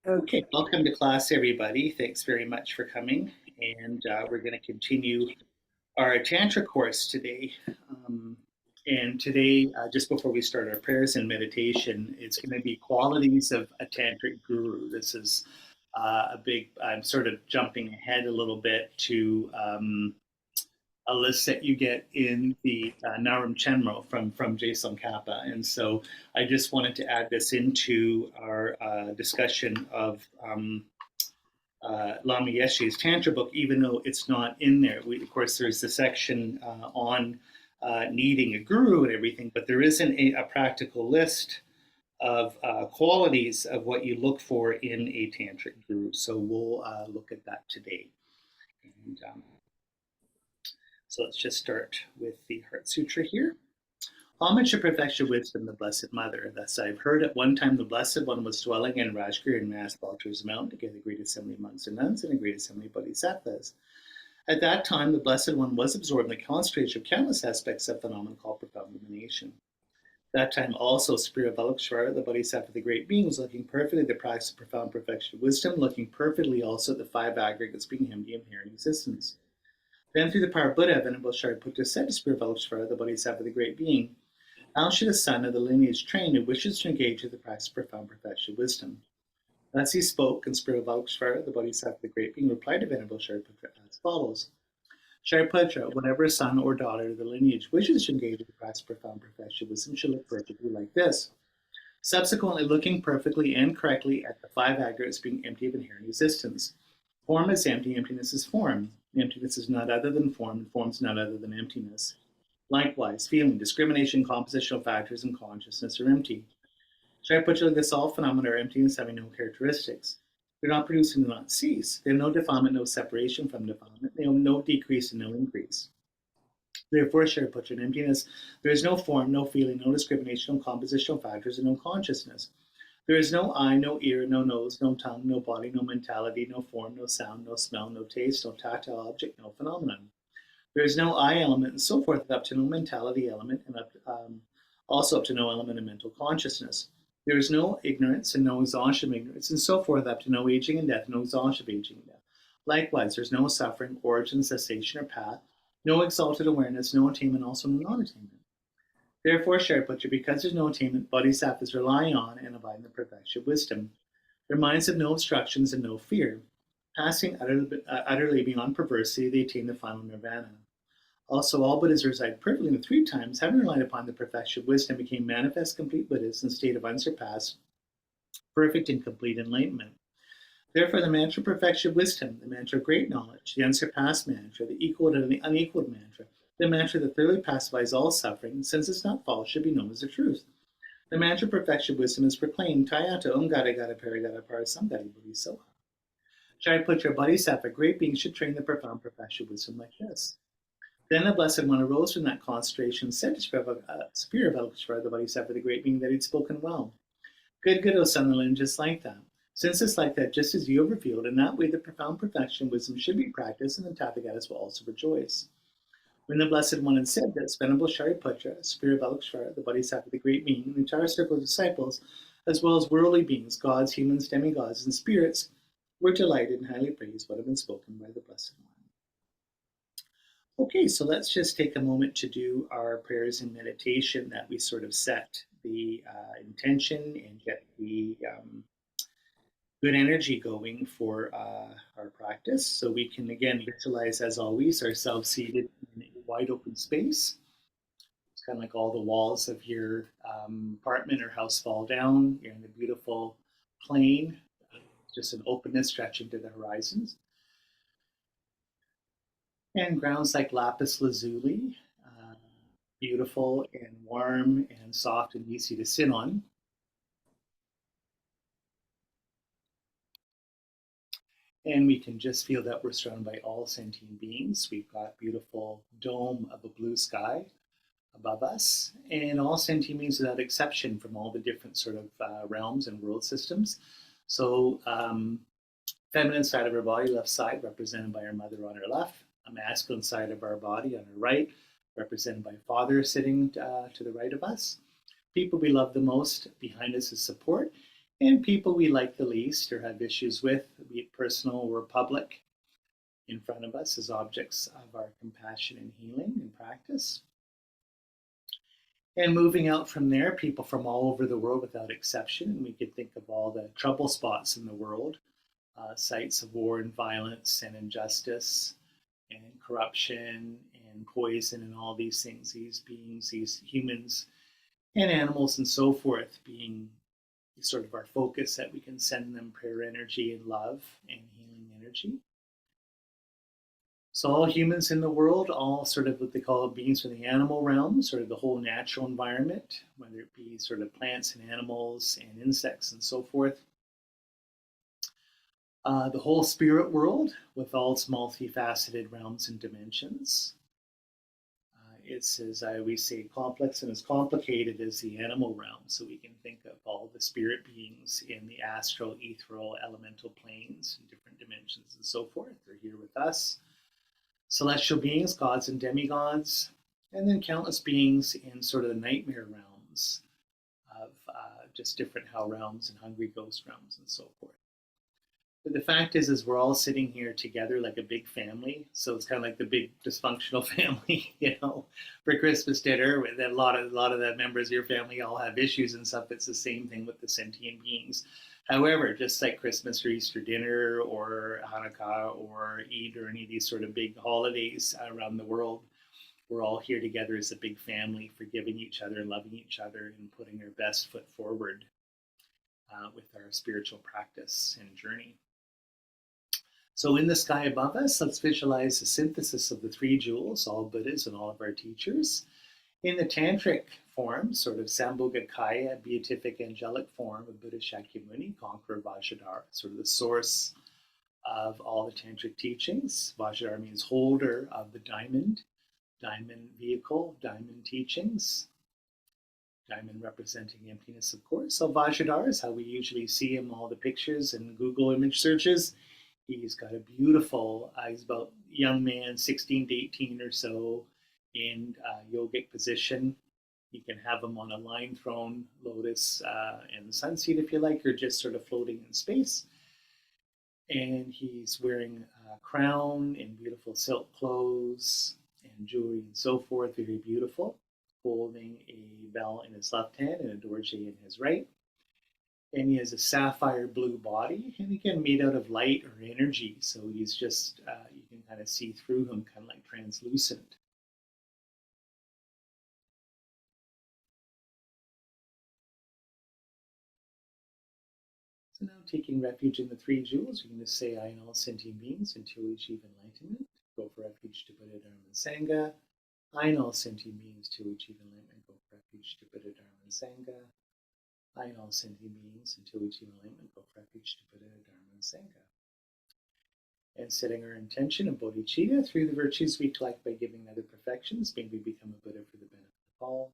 Okay, welcome to class, everybody. Thanks very much for coming. And we're going to continue our Tantra course today. Um, and today, just before we start our prayers and meditation, it's going to be qualities of a Tantric Guru. This is I'm sort of jumping ahead a little bit to a list that you get in the Naram Chenmo from Jason Kappa. And so I just wanted to add this into our discussion of Lama Yeshe's Tantra book, even though it's not in there. Of course, there's the section on needing a guru and everything, but there isn't a practical list of qualities of what you look for in a tantric guru. So we'll look at that today. And so let's just start with the Heart Sutra here. Homage to perfection wisdom, the Blessed Mother. Thus I've heard at one time the Blessed One was dwelling in Rajgir and Mass Baltur's Mountain, together a great assembly of monks and nuns and a great assembly of bodhisattvas. At that time, the Blessed One was absorbed in the concentration of countless aspects of phenomena called profound illumination. That time also, Spirit Avalokiteshvara, the Bodhisattva of the Great Being, was looking perfectly at the practice of profound perfection of wisdom, looking perfectly also at the five aggregates being him, the inherent existence. Then, through the power of Buddha, Venerable Shariputra said to Spirit Avalokiteshvara, the Bodhisattva of the Great Being, how should a son of the lineage trained who wishes to engage with the practice of profound perfection of wisdom? Thus he spoke, and Spirit Avalokiteshvara, the Bodhisattva of the Great Being, replied to Venerable Shariputra as follows. Shariputra, whenever a son or daughter of the lineage wishes to engage with the practice of profound perfection of wisdom, should look perfectly like this. Subsequently, looking perfectly and correctly at the five aggregates being empty of inherent existence. Form is empty, emptiness is form. Emptiness is not other than form, and form is not other than emptiness. Likewise, feeling, discrimination, compositional factors, and consciousness are empty. Shariputra, this all phenomena are emptiness having no characteristics. They're not produced and do not cease. They have no defilement, no separation from defilement. They have no decrease and no increase. Therefore, Shariputra, in emptiness, there is no form, no feeling, no discrimination, no compositional factors, and no consciousness. There is no eye, no ear, no nose, no tongue, no body, no mentality, no form, no sound, no smell, no taste, no tactile object, no phenomenon. There is no I element, and so forth, up to no mentality element, and also up to no element of mental consciousness. There is no ignorance and no exhaustion of ignorance, and so forth, up to no aging and death, no exhaustion of aging and death. Likewise, there's no suffering, origin, cessation, or path, no exalted awareness, no attainment, also no non-attainment. Therefore, Shariputra, because there's no attainment, bodhisattvas rely on and abide in the perfection of wisdom. Their minds have no obstructions and no fear. Passing utterly beyond perversity, they attain the final nirvana. Also, all Buddhas reside perfectly in the three times, having relied upon the perfection of wisdom, became manifest complete Buddhas in a state of unsurpassed, perfect and complete enlightenment. Therefore, the mantra of perfection of wisdom, the mantra of great knowledge, the unsurpassed mantra, the equal and the unequaled mantra, the mantra that thoroughly pacifies all suffering, since it's not false, should be known as the truth. The mantra of perfection of wisdom is proclaimed, Tayata Om Gata Gata Paragata Parasamgati Bodhisoha. Shariputra, Bodhisattva, great beings should train the profound perfection of wisdom like this. Then the Blessed One arose from that concentration and said to Spirit Avalokiteshvara, the Bodhisattva, the Great Being, that he'd spoken well. Good, O son of the lineage, just like that. Since it's like that, just as you have revealed, in that way the profound perfection of wisdom should be practiced, and the Tathagatas will also rejoice. When the Blessed One had said this, Venerable Shariputra, Spirit Avalokiteshvara, the Bodhisattva, the Great Being, and the entire circle of disciples, as well as worldly beings, gods, humans, demigods, and spirits, were delighted and highly praised what had been spoken by the Blessed One. Okay, so let's just take a moment to do our prayers and meditation that we sort of set the intention and get the good energy going for our practice. So we can, again, visualize, as always, ourselves seated in a wide open space. It's kind of like all the walls of your apartment or house fall down. You're in a beautiful plain, just an openness stretching to the horizons. And grounds like lapis lazuli, beautiful and warm and soft and easy to sit on. And we can just feel that we're surrounded by all sentient beings. We've got beautiful dome of a blue sky above us, and all sentient beings without exception from all the different sort of realms and world systems. So feminine side of our body, left side, represented by our mother on our left, a masculine side of our body on our right, represented by father sitting to the right of us. People we love the most behind us as support, and people we like the least or have issues with, be it personal or public, in front of us as objects of our compassion and healing and practice. And moving out from there, people from all over the world without exception. And we could think of all the trouble spots in the world, sites of war and violence and injustice and corruption and poison and all these things, these beings, these humans and animals and so forth being sort of our focus, that we can send them prayer energy and love and healing energy. So all humans in the world, all sort of what they call beings from the animal realm, sort of the whole natural environment, whether it be sort of plants and animals and insects and so forth. The whole spirit world with all its multifaceted realms and dimensions. It's, as I always say, complex and as complicated as the animal realm. So we can think of all the spirit beings in the astral, ethereal, elemental planes and different dimensions and so forth. They're here with us. Celestial beings, gods and demigods, and then countless beings in sort of the nightmare realms of just different hell realms and hungry ghost realms and so forth. But the fact is we're all sitting here together like a big family. So it's kind of like the big dysfunctional family, for Christmas dinner. With a lot of the members of your family all have issues and stuff. It's the same thing with the sentient beings. However, just like Christmas or Easter dinner or Hanukkah or Eid or any of these sort of big holidays around the world, we're all here together as a big family, forgiving each other and loving each other and putting our best foot forward with our spiritual practice and journey. So in the sky above us, let's visualize the synthesis of the three jewels, all Buddhas and all of our teachers, in the tantric form, sort of Sambhogakaya, beatific angelic form of Buddha Shakyamuni, conqueror Vajradhara, sort of the source of all the tantric teachings. Vajradhara means holder of the diamond vehicle, diamond teachings, diamond representing emptiness, of course. So Vajradhara is how we usually see him, all the pictures and Google image searches. He's got a beautiful, he's about young man, 16 to 18 or so, in yogic position. You can have him on a lion throne, lotus, and the sunseat if you like, or just sort of floating in space. And he's wearing a crown and beautiful silk clothes and jewelry and so forth, very beautiful, holding a bell in his left hand and a dorje in his right. And he has a sapphire blue body, and again, made out of light or energy. So he's just, you can kind of see through him, kind of like translucent. So now, taking refuge in the three jewels, we can just say, I and all sentient beings until we achieve enlightenment. Go for refuge to Buddha, Dharma, and Sangha. I and all sentient beings till we achieve enlightenment. Go for refuge to Buddha, Dharma, and Sangha. I and all sentient beings until we achieve enlightenment. Go for refuge to Buddha, Dharma, and Sangha. And setting our intention of bodhicitta through the virtues we collect by giving other perfections, may we become a Buddha for the benefit of all.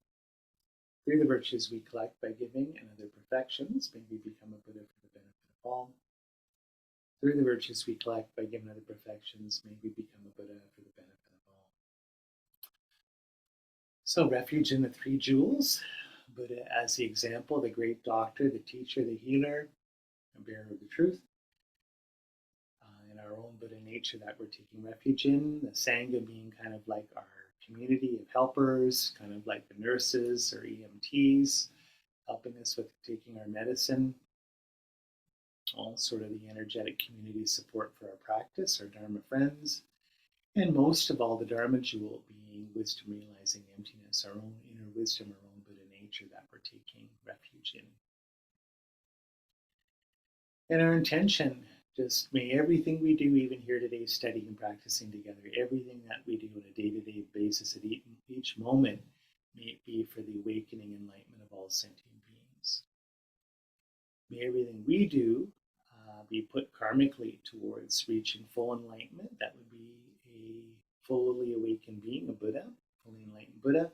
Through the virtues we collect by giving and other perfections, may we become a Buddha for the benefit of all. Through the virtues we collect by giving other perfections, may we become a Buddha for the benefit of all. So refuge in the three jewels, Buddha as the example, the great doctor, the teacher, the healer, a bearer of the truth. In our own Buddha nature that we're taking refuge in, the Sangha being kind of like our community of helpers, kind of like the nurses or EMTs, helping us with taking our medicine, all sort of the energetic community support for our practice, our Dharma friends, and most of all the Dharma jewel being wisdom realizing emptiness, our own inner wisdom, our own Buddha nature that we're taking refuge in. And our intention, just may everything we do, even here today, studying and practicing together, everything that we do on a day-to-day basis at each moment, may it be for the awakening and enlightenment of all sentient beings. May everything we do be put karmically towards reaching full enlightenment. That would be a fully awakened being, a Buddha, fully enlightened Buddha.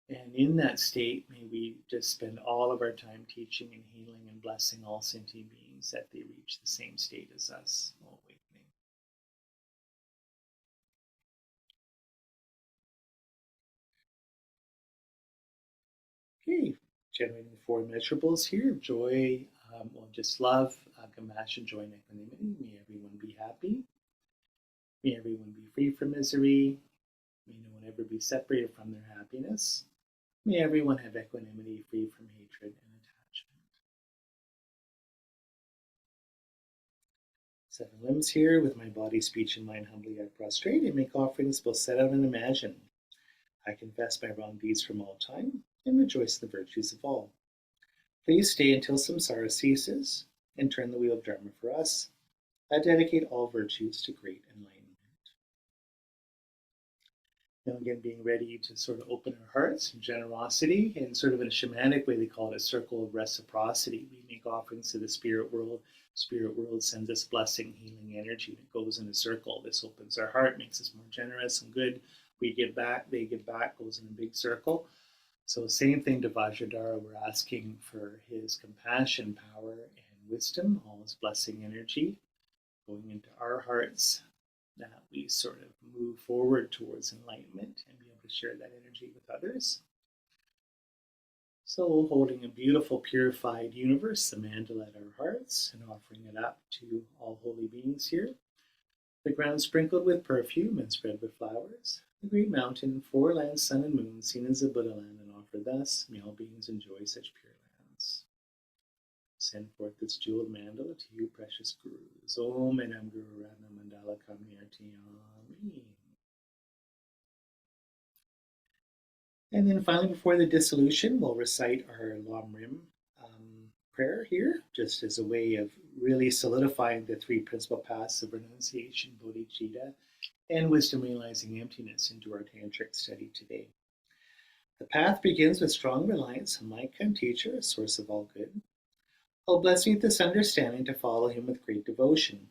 And in that state, may we just spend all of our time teaching and healing and blessing all sentient beings that they reach the same state as us, all awakening. Okay, generating the four measurables here: joy, just love, compassion, joy, and equanimity. May everyone be happy. May everyone be free from misery. May no one ever be separated from their happiness. May everyone have equanimity, free from hatred and attachment. 7 limbs here, with my body, speech, and mind humbly I prostrate, and make offerings both set out and imagine. I confess my wrong deeds from all time, and rejoice in the virtues of all. Please stay until samsara ceases, and turn the wheel of Dharma for us. I dedicate all virtues to great enlightenment. Now again, being ready to sort of open our hearts and generosity, and sort of in a shamanic way, they call it a circle of reciprocity. We make offerings to the spirit world. Spirit world sends us blessing, healing energy, and it goes in a circle. This opens our heart, makes us more generous and good. We give back, they give back, goes in a big circle. So same thing to Vajradhara, we're asking for his compassion, power, and wisdom, all his blessing energy, going into our hearts, that we sort of move forward towards enlightenment and be able to share that energy with others. So holding a beautiful purified universe, the mandala at our hearts, and offering it up to all holy beings here. The ground sprinkled with perfume and spread with flowers. The great mountain, 4 lands, sun and moon, seen as a Buddha land and offered thus, may all beings enjoy such pure lands. Send forth this jeweled mandala to you, precious gurus. Om Enam Guru Ratna Mandala Kamyartiyami. And then finally, before the dissolution, we'll recite our Lam Rim prayer here, just as a way of really solidifying the 3 principal paths of renunciation, bodhicitta, and wisdom realizing emptiness into our tantric study today. The path begins with strong reliance on my kind teacher, a source of all good. Oh, bless me with this understanding to follow him with great devotion.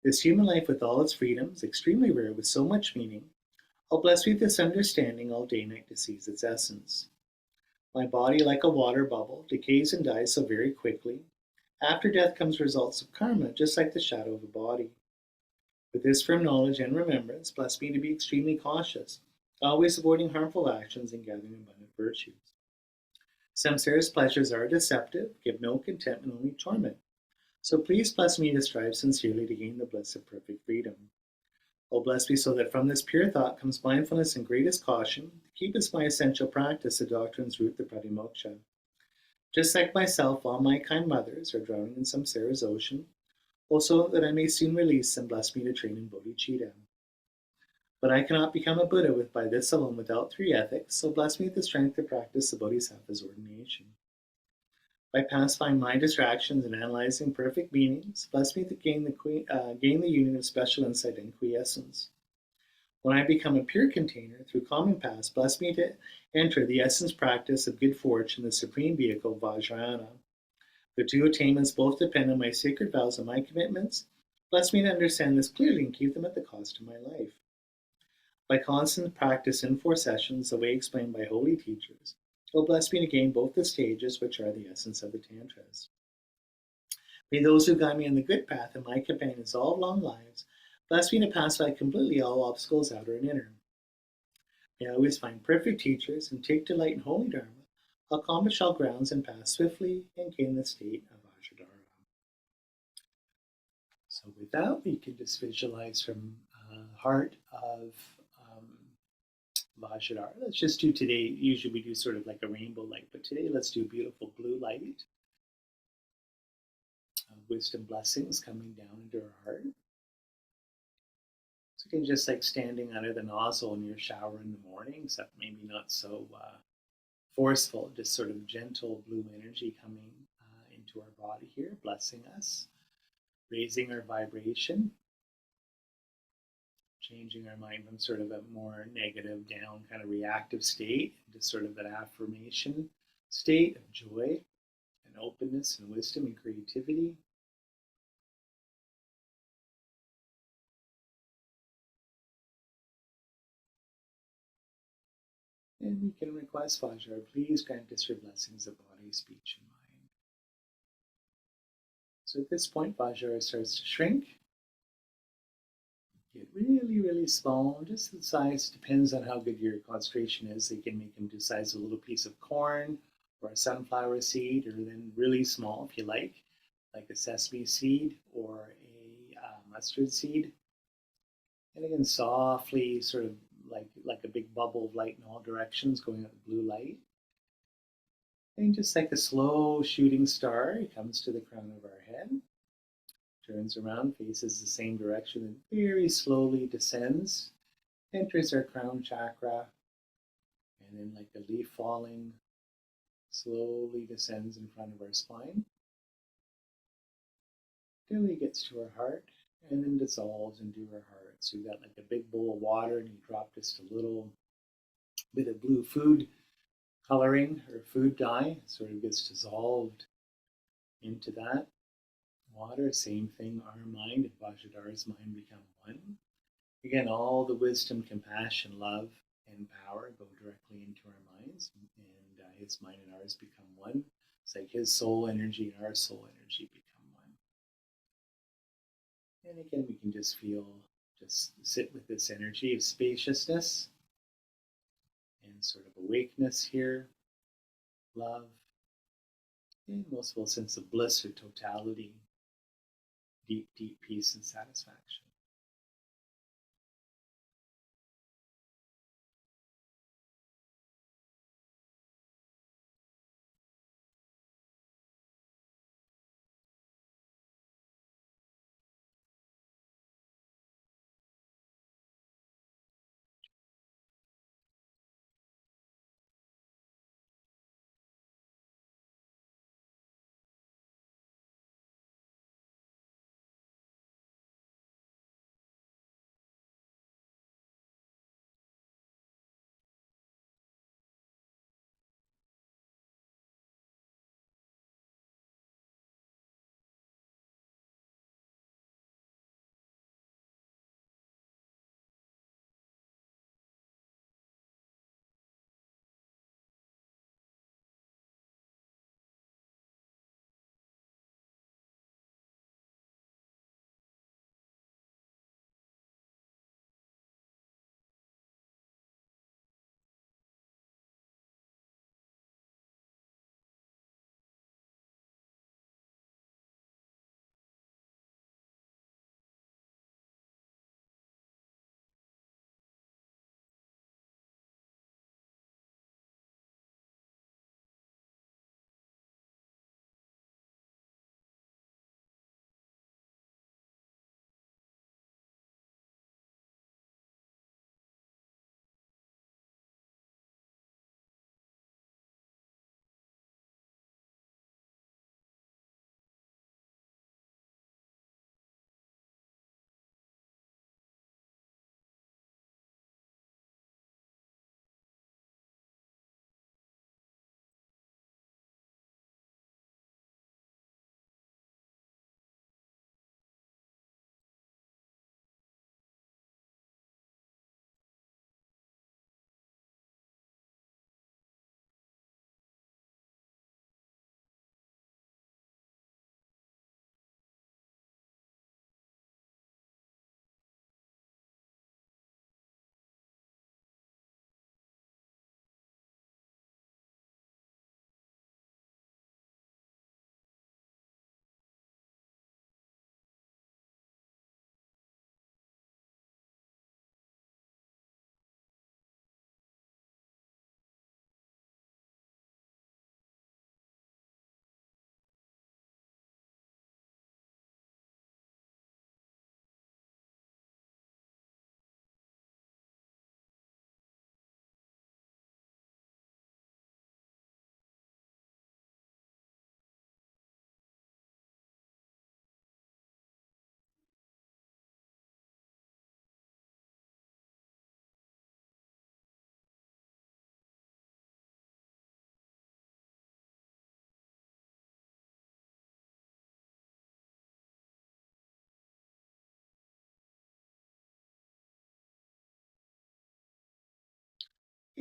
This human life with all its freedoms, extremely rare with so much meaning. Oh, bless me with this understanding all day and night to seize its essence. My body, like a water bubble, decays and dies so very quickly. After death comes results of karma, just like the shadow of a body. With this firm knowledge and remembrance, bless me to be extremely cautious, always avoiding harmful actions and gathering abundant virtues. Samsara's pleasures are deceptive, give no contentment, only torment. So please bless me to strive sincerely to gain the bliss of perfect freedom. Oh, bless me so that from this pure thought comes mindfulness and greatest caution, to keep as my essential practice the doctrine's root, the pratimoksha. Just like myself, all my kind mothers are drowning in samsara's ocean, also that I may soon release them, bless me to train in bodhicitta. But I cannot become a Buddha by this alone without 3 ethics, so bless me with the strength to practice the bodhisattva's ordination. By pacifying my distractions and analyzing perfect meanings, bless me to gain the union of special insight and quiescence. When I become a pure container through common paths, bless me to enter the essence practice of good fortune, the supreme vehicle, Vajrayana. The 2 attainments both depend on my sacred vows and my commitments. Bless me to understand this clearly and keep them at the cost of my life. By constant practice in 4 sessions, the way explained by holy teachers, oh, bless me to gain both the stages, which are the essence of the Tantras. May those who guide me on the good path and my companions all long lives, bless me to pacify completely all obstacles, outer and inner. May I always find perfect teachers and take delight in holy Dharma, accomplish all grounds and pass swiftly and gain the state of Vajradhara. So with that, we can just visualize from heart of Vajradhara. Let's just do today, usually we do sort of like a rainbow light, but today let's do beautiful blue light. Wisdom blessings coming down into our heart. So again, just like standing under the nozzle in your shower in the morning, except maybe not so forceful, just sort of gentle blue energy coming into our body here, blessing us, raising our vibration, changing our mind from sort of a more negative, down, kind of reactive state into sort of an affirmation state of joy and openness and wisdom and creativity. And we can request Vajra, please grant us your blessings of body, speech, and mind. So at this point, Vajra starts to shrink. Get really, really small, just the size, depends on how good your concentration is. They can make them the size of a little piece of corn or a sunflower seed, or then really small if you like a sesame seed or a mustard seed. And again, softly, sort of like a big bubble of light in all directions, going out the blue light. And just like a slow shooting star, it comes to the crown of our head, turns around, faces the same direction, and very slowly descends, enters our crown chakra, and then like a leaf falling, slowly descends in front of our spine, till it gets to our heart, and then dissolves into our heart. So you got like a big bowl of water, and you drop just a little bit of blue food coloring or food dye, sort of gets dissolved into that water. Same thing, our mind and Vajradhar's mind become one. Again, all the wisdom, compassion, love, and power go directly into our minds, and his mind and ours become one. It's like his soul energy and our soul energy become one. And again, we can just sit with this energy of spaciousness and sort of awakeness here, love, and most of all, sense of bliss or totality, deep, deep peace and satisfaction.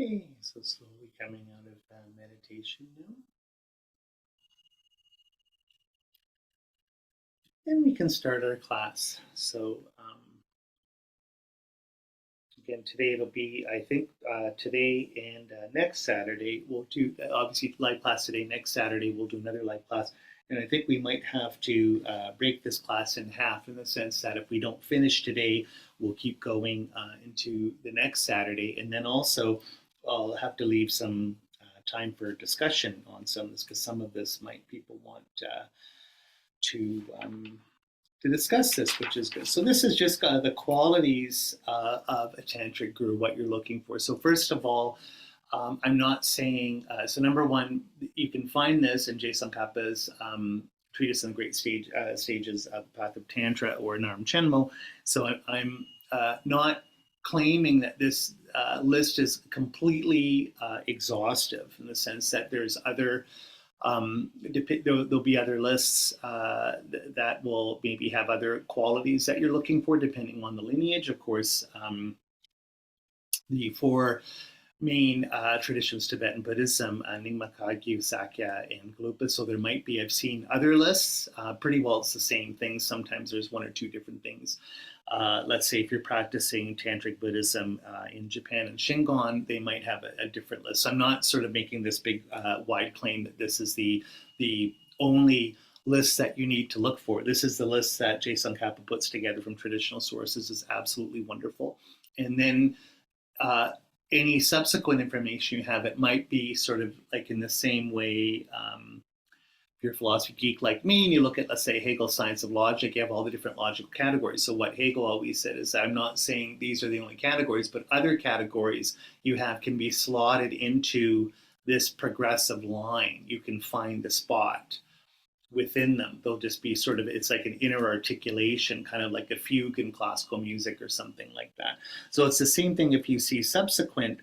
Okay, so slowly coming out of meditation now. And we can start our class. So again, today it'll be, I think, today and next Saturday, we'll do, obviously, live class today. Next Saturday, we'll do another live class. And I think we might have to break this class in half, in the sense that if we don't finish today, we'll keep going into the next Saturday. And then also, I'll have to leave some time for discussion on some of this, because some of this might people want to discuss this, which is good. So this is just the qualities of a Tantric Guru, what you're looking for. So first of all, I'm not saying, so number one, you can find this in Jason Kappa's treatise on the great stages of the path of Tantra, or Naram Chenmo. So I'm not claiming that this list is completely exhaustive, in the sense that there's other, there'll be other lists that will maybe have other qualities that you're looking for, depending on the lineage. Of course, the four main traditions, Tibetan Buddhism, Nyingma, Kagyu, Sakya, and Gelugpa. So there might be, I've seen other lists, pretty well it's the same thing. Sometimes there's one or two different things. Let's say if you're practicing Tantric Buddhism in Japan and Shingon, they might have a different list. So I'm not sort of making this big, wide claim that this is the only list that you need to look for. This is the list that Jason Kappa puts together from traditional sources. Is absolutely wonderful. And then any subsequent information you have, it might be sort of like in the same way. If you're a philosophy geek like me, and you look at, let's say, Hegel's Science of Logic, you have all the different logical categories. So what Hegel always said is, I'm not saying these are the only categories, but other categories you have can be slotted into this progressive line. You can find the spot within them. They'll just be sort of, it's like an inner articulation, kind of like a fugue in classical music or something like that. So it's the same thing if you see subsequent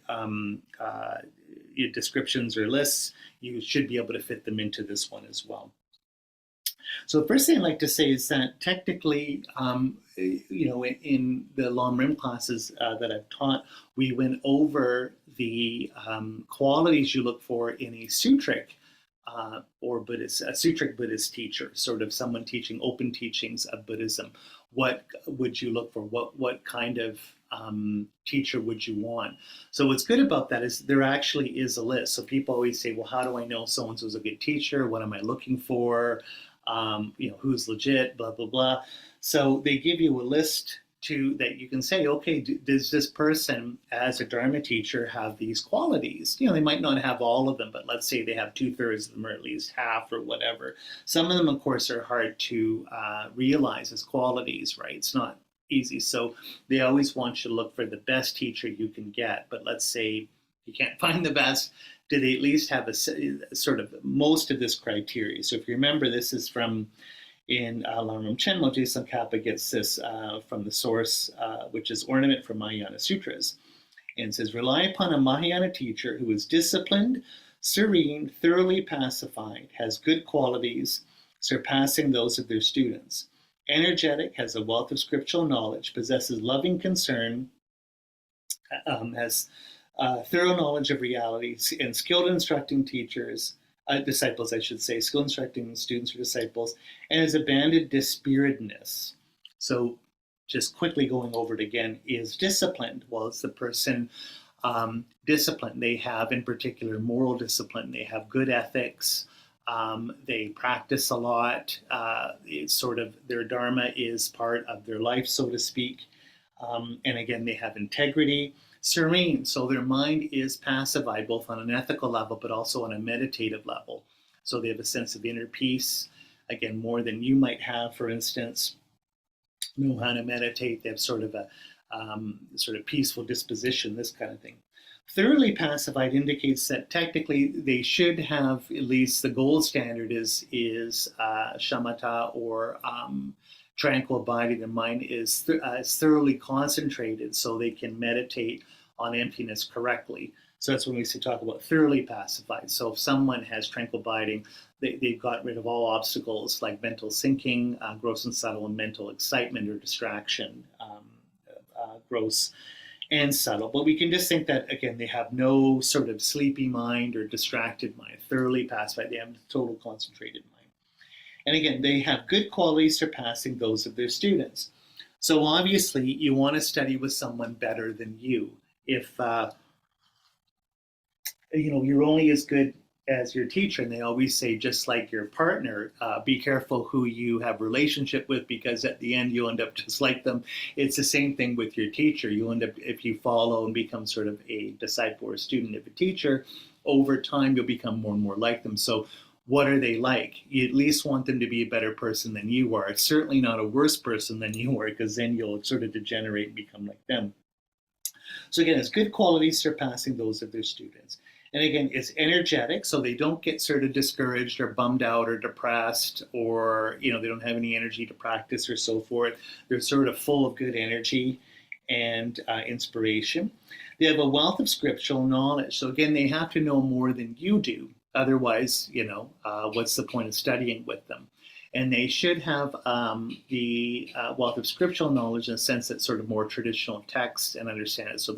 descriptions or lists, you should be able to fit them into this one as well. So the first thing I'd like to say is that technically, in the Lam Rim classes that I've taught, we went over the qualities you look for in a Sutric or Buddhist, a Sutric Buddhist teacher, sort of someone teaching open teachings of Buddhism. What would you look for? What kind of teacher would you want? So what's good about that is there actually is a list. So people always say, well, how do I know so-and-so's a good teacher? What am I looking for? Who's legit, blah, blah, blah. So they give you a list that you can say, okay, does this person as a Dharma teacher have these qualities? They might not have all of them, but let's say they have 2/3 of them, or at least half, or whatever. Some of them, of course, are hard to realize as qualities, right? It's not easy. So they always want you to look for the best teacher you can get. But let's say you can't find the best. Do they at least have a sort of most of this criteria? So if you remember, this is from in Lam Chenmo, Jason Kappa gets this from the source, which is Ornament from Mahayana Sutras, and says, rely upon a Mahayana teacher who is disciplined, serene, thoroughly pacified, has good qualities, surpassing those of their students, energetic, has a wealth of scriptural knowledge, possesses loving concern, has thorough knowledge of reality, and skilled instructing disciples, I should say, skilled instructing students or disciples, and has abandoned dispiritedness. So just quickly going over it again, is disciplined. Well, it's the person disciplined. They have, in particular, moral discipline. They have good ethics. They practice a lot. It's sort of their dharma is part of their life, so to speak. And again, they have integrity. Serene, so their mind is pacified both on an ethical level but also on a meditative level. So they have a sense of inner peace, again, more than you might have, for instance. Know how to meditate. They have sort of a peaceful disposition, this kind of thing. Thoroughly pacified indicates that technically they should have, at least the gold standard is shamatha, or tranquil abiding. Their mind is thoroughly concentrated, so they can meditate on emptiness correctly. So that's when we talk about thoroughly pacified. So if someone has tranquil abiding, they've got rid of all obstacles like mental sinking, gross and subtle, and mental excitement or distraction, gross and subtle. But we can just think that, again, they have no sort of sleepy mind or distracted mind, thoroughly pacified. They have a total concentrated mind. And again, they have good qualities surpassing those of their students. So obviously, you want to study with someone better than you. If you're only as good as your teacher, and they always say, just like your partner, be careful who you have relationship with, because at the end you'll end up just like them. It's the same thing with your teacher. You'll end up, if you follow and become sort of a disciple or student of a teacher, over time you'll become more and more like them. So what are they like? You at least want them to be a better person than you are. It's certainly not a worse person than you are, because then you'll sort of degenerate and become like them. So again, it's good qualities surpassing those of their students. And again, it's energetic, so they don't get sort of discouraged or bummed out or depressed, or they don't have any energy to practice or so forth. They're sort of full of good energy and inspiration. They have a wealth of scriptural knowledge. So again, they have to know more than you do. Otherwise, what's the point of studying with them? And they should have the wealth of scriptural knowledge in the sense that sort of more traditional text and understand it. So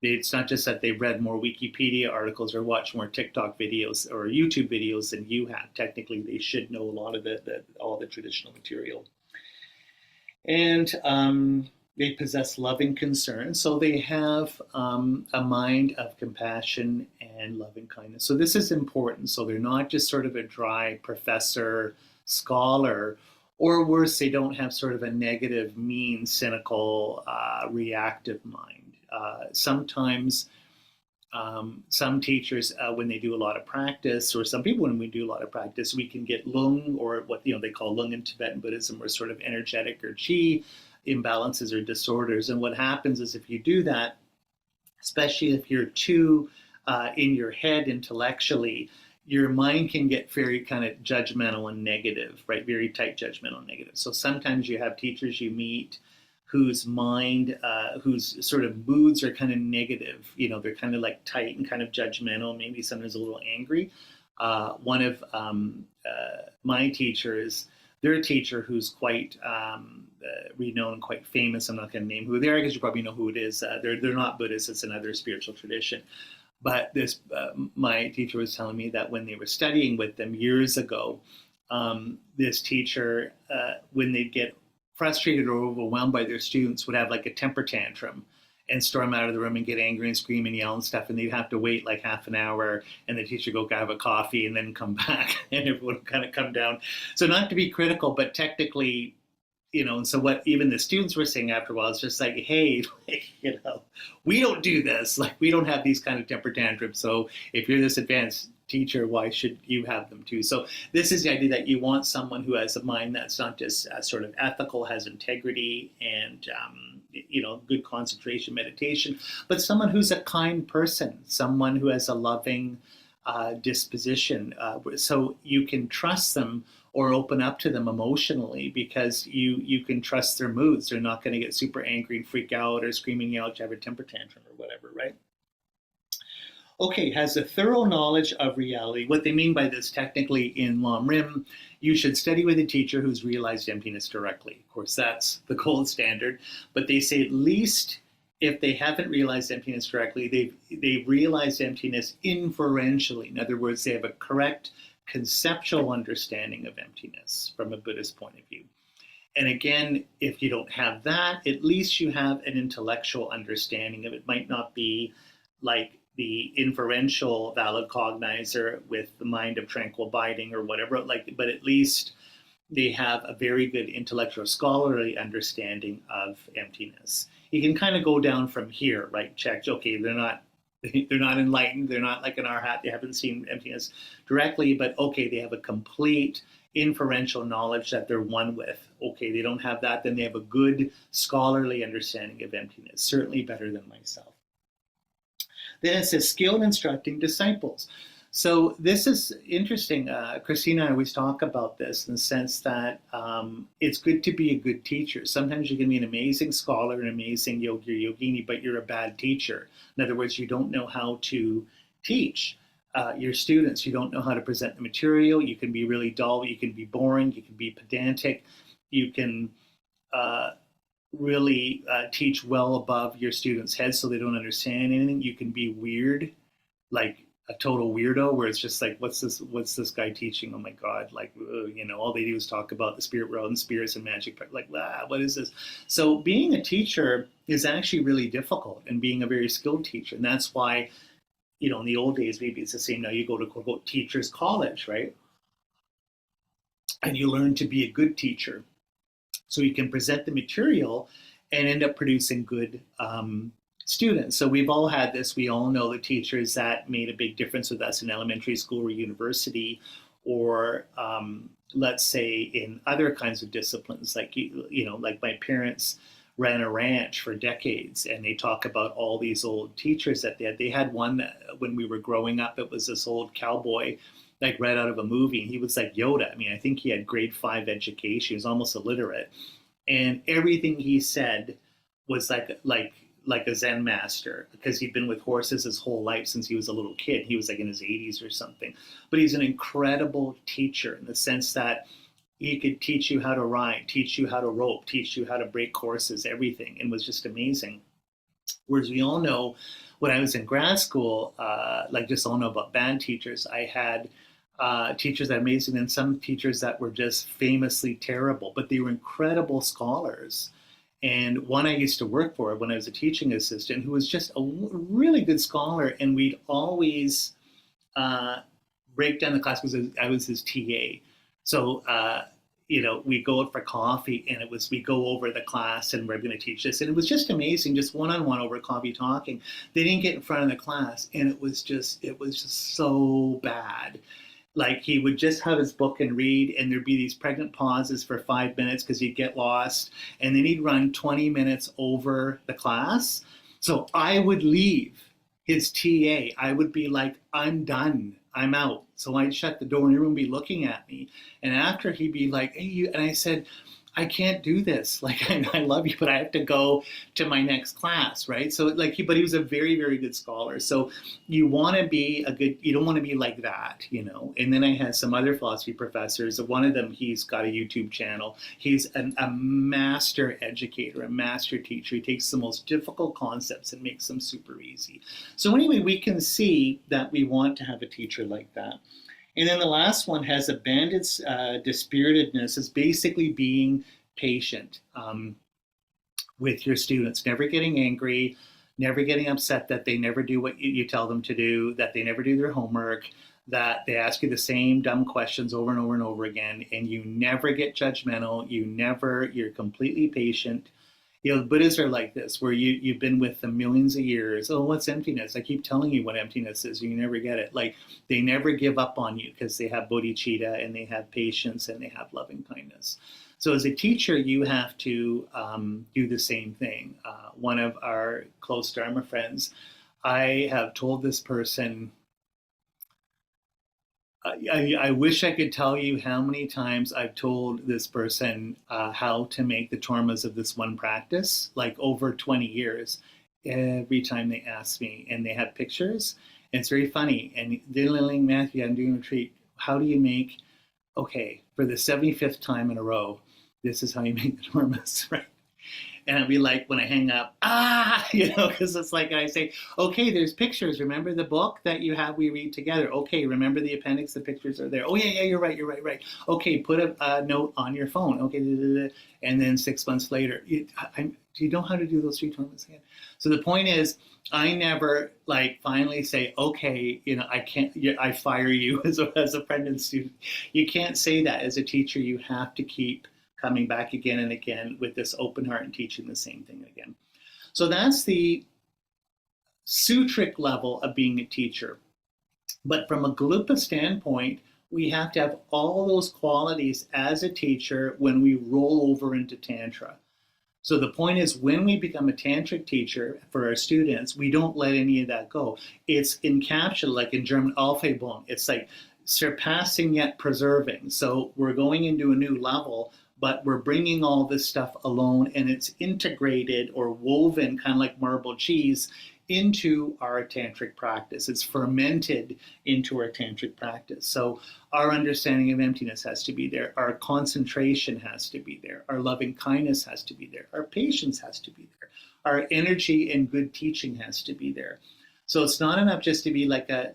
it's not just that they've read more Wikipedia articles or watched more TikTok videos or YouTube videos than you have. Technically, they should know a lot of all the traditional material. And they possess loving concern. So they have a mind of compassion and loving kindness. So this is important. So they're not just sort of a dry professor, scholar, or worse, they don't have sort of a negative, mean, cynical, reactive mind. Sometimes some teachers, when they do a lot of practice, or some people when we do a lot of practice, we can get lung, or what they call lung in Tibetan Buddhism, or sort of energetic or chi imbalances or disorders. And what happens is, if you do that, especially if you're too in your head intellectually, your mind can get very kind of judgmental and negative, right? Very tight, judgmental and negative. So sometimes you have teachers you meet whose mind, whose sort of moods are kind of negative. They're kind of like tight and kind of judgmental, maybe sometimes a little angry. One of my teachers, their teacher, who's quite renowned, quite famous. I'm not going to name who they are, because you probably know who it is. They're not Buddhists. It's another spiritual tradition. But my teacher was telling me that when they were studying with them years ago, this teacher, when they'd get frustrated or overwhelmed by their students, would have like a temper tantrum and storm out of the room and get angry and scream and yell and stuff, and they'd have to wait like half an hour, and the teacher go have a coffee and then come back, and everyone would kind of come down. So not to be critical, but technically, and so what even the students were saying after a while is just like, hey, we don't do this. Like, we don't have these kind of temper tantrums. So if you're this advanced teacher, why should you have them too? So this is the idea that you want someone who has a mind that's not just sort of ethical, has integrity, and good concentration, meditation, but someone who's a kind person, someone who has a loving disposition, so you can trust them or open up to them emotionally, because you can trust their moods. They're not going to get super angry and freak out or screaming out to have a temper tantrum or whatever, right? Okay, has a thorough knowledge of reality. What they mean by this technically in Lam Rim, you should study with a teacher who's realized emptiness directly. Of course, that's the gold standard. But they say at least if they haven't realized emptiness directly, they've realized emptiness inferentially. In other words, they have a correct conceptual understanding of emptiness from a Buddhist point of view. And again, if you don't have that, at least you have an intellectual understanding of it. It might not be like the inferential valid cognizer with the mind of tranquil abiding or whatever, but at least they have a very good intellectual scholarly understanding of emptiness. You can kind of go down from here, right? Check, okay, they're not enlightened, they're not like an arhat, they haven't seen emptiness directly, but okay, they have a complete inferential knowledge that they're one with. Okay, they don't have that, then they have a good scholarly understanding of emptiness, certainly better than myself. Then it says skilled instructing disciples. So this is interesting. Christina and I always talk about this in the sense that it's good to be a good teacher. Sometimes you can be an amazing scholar, an amazing yogi or yogini, but you're a bad teacher. In other words, you don't know how to teach your students. You don't know how to present the material. You can be really dull. You can be boring. You can be pedantic. You can really teach well above your students' heads so they don't understand anything. You can be weird, like a total weirdo where it's just like, what's this guy teaching? Oh my God, like, all they do is talk about the spirit world and spirits and magic, like, what is this? So being a teacher is actually really difficult, and being a very skilled teacher. And that's why, in the old days, maybe it's the same now, you go to quote unquote teachers college, right? And you learn to be a good teacher so you can present the material and end up producing good students. So we've all had this. We all know the teachers that made a big difference with us in elementary school or university, or let's say in other kinds of disciplines, like like my parents ran a ranch for decades, and they talk about all these old teachers that they had. They had one that, when we were growing up, it was this old cowboy, like right out of a movie, and he was like Yoda. I mean, I think he had grade 5 education. He was almost illiterate, and everything he said was like a Zen master, because he'd been with horses his whole life since he was a little kid. He was like in his 80s or something. But he's an incredible teacher in the sense that he could teach you how to ride, teach you how to rope, teach you how to break courses, everything, and was just amazing. Whereas we all know, when I was in grad school, like just all know about bad teachers, I had teachers that were amazing, and some teachers that were just famously terrible, but they were incredible scholars. And one I used to work for when I was a teaching assistant, who was just a really good scholar, and we'd always break down the class because I was his TA. So we go out for coffee, and we go over the class, and we're going to teach this, and it was just amazing, just one-on-one over coffee talking. They didn't get in front of the class, and it was just so bad. Like, he would just have his book and read, and there'd be these pregnant pauses for 5 minutes because he'd get lost, and then he'd run 20 minutes over the class. So I would leave his TA. I would be like, I'm done, I'm out. So I'd shut the door, and everyone would be looking at me. And after, he'd be like, hey, you, and I said, I can't do this. Like, I love you, but I have to go to my next class, right? So but he was a very, very good scholar. So you want to be you don't want to be like that, And then I had some other philosophy professors. One of them, he's got a YouTube channel. He's a master educator, a master teacher. He takes the most difficult concepts and makes them super easy. So anyway, we can see that we want to have a teacher like that. And then the last one has abandoned dispiritedness, is basically being patient with your students, never getting angry, never getting upset that they never do what you tell them to do, that they never do their homework, that they ask you the same dumb questions over and over and over again, and you never get judgmental, you're completely patient. The Buddhists are like this, where you've been with them millions of years. Oh, what's emptiness? I keep telling you what emptiness is. You never get it. Like, they never give up on you because they have bodhicitta, and they have patience, and they have loving kindness. So as a teacher, you have to do the same thing. One of our close Dharma friends, I have told this person, I wish I could tell you how many times I've told this person how to make the tormas of this one practice, like over 20 years, every time they ask me, and they have pictures. And it's very funny. And Diddling Matthew, I'm doing a retreat. How do you make, okay, for the 75th time in a row, this is how you make the tormas, right? And I'd be like, when I hang up, because it's like, I say, okay, there's pictures. Remember the book that we read together? Okay, remember the appendix? The pictures are there. Oh, yeah, you're right. Okay, put a note on your phone. Okay, and then 6 months later, do you know how to do those 3 tormas again? So the point is, I never finally say, okay, I can't, I fire you as a friend and student. You can't say that as a teacher. You have to keep coming back again and again with this open heart and teaching the same thing again. So that's the sutric level of being a teacher. But from a Gelugpa standpoint, we have to have all those qualities as a teacher when we roll over into Tantra. So the point is, when we become a tantric teacher for our students, we don't let any of that go. It's encapsulated, like in German, Aufhebung. It's like surpassing yet preserving. So we're going into a new level, but we're bringing all this stuff alone, and it's integrated or woven, kind of like marble cheese, into our tantric practice. It's fermented into our tantric practice. So our understanding of emptiness has to be there. Our concentration has to be there. Our loving kindness has to be there. Our patience has to be there. Our energy and good teaching has to be there. So it's not enough just to be like a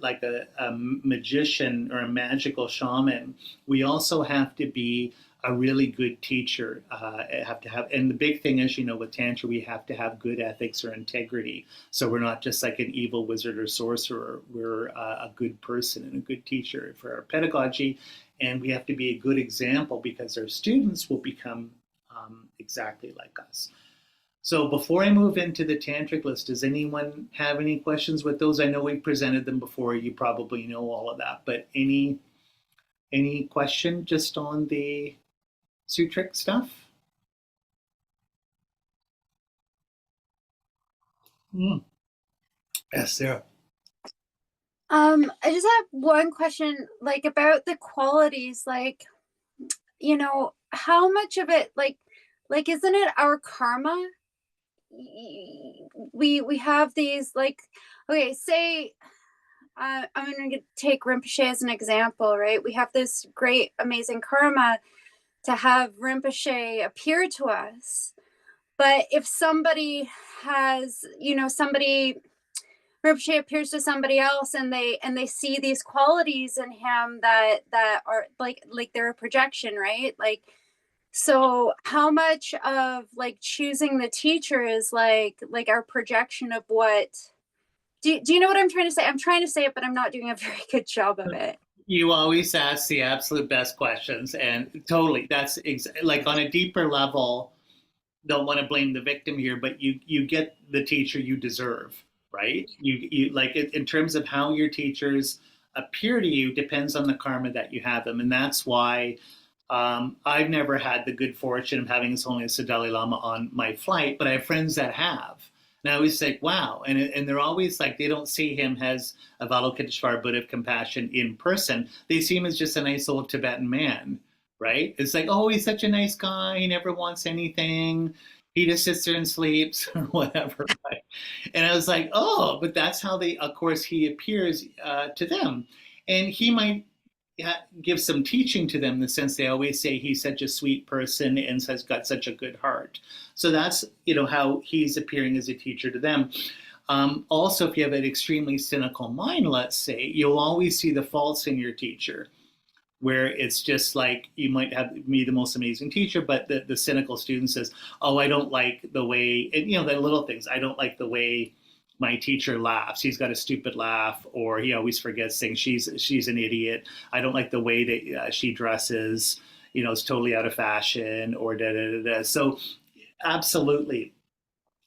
magician or a magical shaman. We also have to be a really good teacher. Have to have, and the big thing is, with Tantra, we have to have good ethics or integrity. So we're not just like an evil wizard or sorcerer. We're a good person and a good teacher for our pedagogy, and we have to be a good example because our students will become exactly like us. So before I move into the tantric list, does anyone have any questions with those? I know we've presented them before. You probably know all of that, but any question just on the Sutric stuff? Mm. Yes, Sarah. I just have one question, like about the qualities, like, how much of it, like, isn't it our karma? We have these, like, okay, say, I'm going to take Rinpoche as an example, right? We have this great, amazing karma to have Rinpoche appear to us. But if somebody has, somebody Rinpoche appears to somebody else and they see these qualities in him that are like they're a projection, right? Like, so how much of like choosing the teacher is like our projection of what do you know what I'm trying to say? I'm trying to say it, but I'm not doing a very good job of it. You always ask the absolute best questions, and totally, that's like on a deeper level. Don't want to blame the victim here, but you get the teacher you deserve, right? You like it in terms of how your teachers appear to you depends on the karma that you have them, and that's why I've never had the good fortune of having His Holiness the Dalai Lama on my flight, but I have friends that have. And I always say, wow. And they're always like, they don't see him as a Avalokiteshvara Buddha of compassion in person. They see him as just a nice old Tibetan man, right? It's like, oh, he's such a nice guy. He never wants anything. He just sits there and sleeps or whatever. Right? And I was like, oh, but that's how of course, he appears to them. And he might give some teaching to them in the sense they always say he's such a sweet person and has got such a good heart. So that's, how he's appearing as a teacher to them. Also, if you have an extremely cynical mind, let's say, you'll always see the faults in your teacher, where it's just like you might have me the most amazing teacher, but the cynical student says, oh, I don't like the way, and the little things, I don't like the way my teacher laughs. He's got a stupid laugh, or he always forgets things. She's an idiot. I don't like the way that she dresses. It's totally out of fashion, or da da da da. So, absolutely.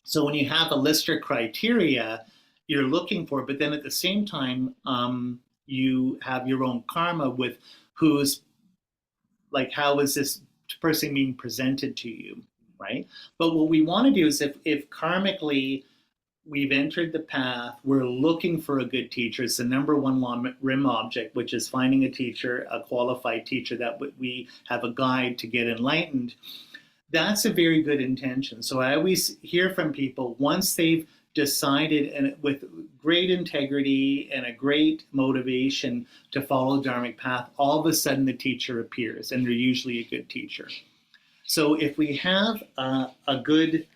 So when you have a list of criteria, you're looking for, but then at the same time, you have your own karma with who's like, how is this person being presented to you, right? But what we want to do is if karmically we've entered the path, we're looking for a good teacher. It's the number one RIM object, which is finding a teacher, a qualified teacher that we have a guide to get enlightened. That's a very good intention. So I always hear from people once they've decided and with great integrity and a great motivation to follow the Dharmic path, all of a sudden the teacher appears, and they're usually a good teacher. So if we have a good,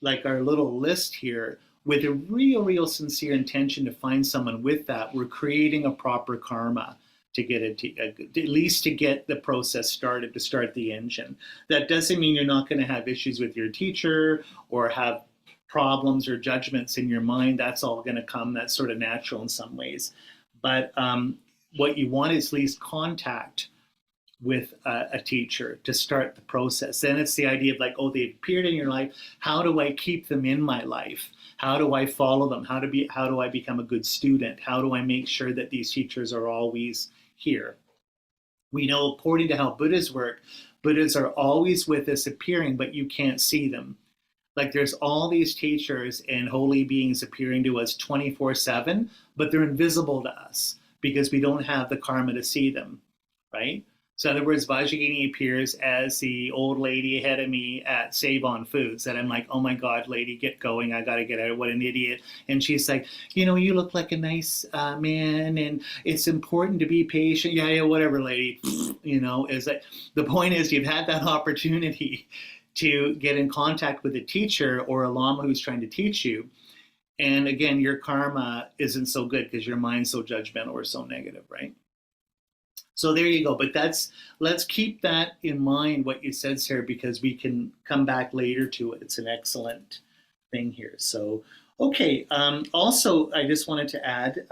like our little list here, with a real sincere intention to find someone with that, we're creating a proper karma to get at least to get the process started, to start the engine. That doesn't mean you're not going to have issues with your teacher or have problems or judgments in your mind. That's all going to come. That's sort of natural in some ways. But what you want is at least contact with a teacher to start the process. Then it's the idea of like, oh, they've appeared in your life. How do I keep them in my life? How do I follow them? How do I become a good student? How do I make sure that these teachers are always here? We know, according to how Buddhas work, Buddhas are always with us appearing, but you can't see them. Like there's all these teachers and holy beings appearing to us 24/7, but they're invisible to us because we don't have the karma to see them, right? So in other words, Vajrayani appears as the old lady ahead of me at Save On Foods. And I'm like, oh my God, lady, get going. I got to get out. What an idiot. And she's like, you look like a nice man and it's important to be patient. Yeah, whatever, lady. Is that the point is you've had that opportunity to get in contact with a teacher or a Lama who's trying to teach you. And again, your karma isn't so good because your mind's so judgmental or so negative, right? So there you go. But let's keep that in mind, what you said, Sarah, because we can come back later to it. It's an excellent thing here. So, okay. Also, I just wanted to add,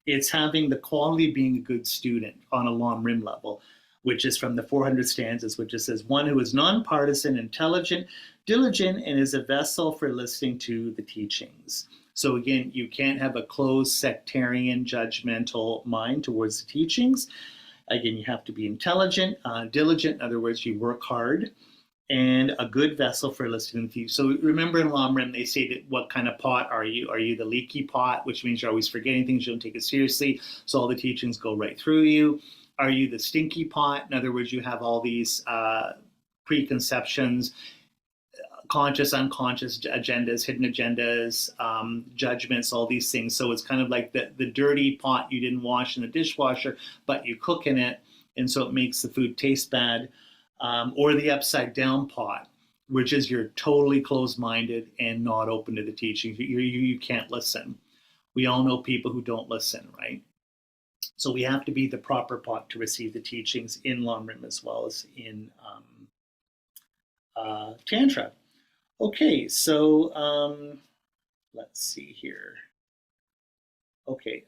it's having the quality of being a good student on a Lam Rim level, which is from the 400 stanzas, which just says, one who is nonpartisan, intelligent, diligent, and is a vessel for listening to the teachings. So again, you can't have a closed, sectarian, judgmental mind towards the teachings. Again, you have to be intelligent, diligent. In other words, you work hard, and a good vessel for listening to you. So remember in Lam Rim, they say that what kind of pot are you? Are you the leaky pot, which means you're always forgetting things, you don't take it seriously, so all the teachings go right through you? Are you the stinky pot? In other words, you have all these preconceptions, conscious, unconscious agendas, hidden agendas, judgments, all these things. So it's kind of like the dirty pot you didn't wash in the dishwasher, but you cook in it, and so it makes the food taste bad. Or the upside down pot, which is you're totally closed-minded and not open to the teachings. You can't listen. We all know people who don't listen, right? So we have to be the proper pot to receive the teachings in Lam Rim as well as in Tantra. Okay, so let's see here. Okay,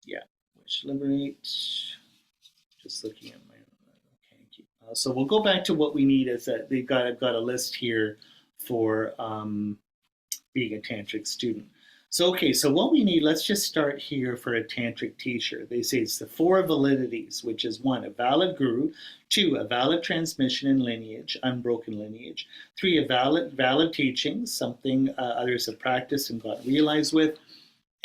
yeah, wish liberate. Just looking at my, okay. So we'll go back to what we need is that they've got a list here for being a tantric student. So, okay, so what we need, let's just start here for a tantric teacher. They say it's the 4 validities, which is 1, a valid guru, 2, a valid transmission and lineage, unbroken lineage, 3, a valid teachings, something others have practiced and got realized with,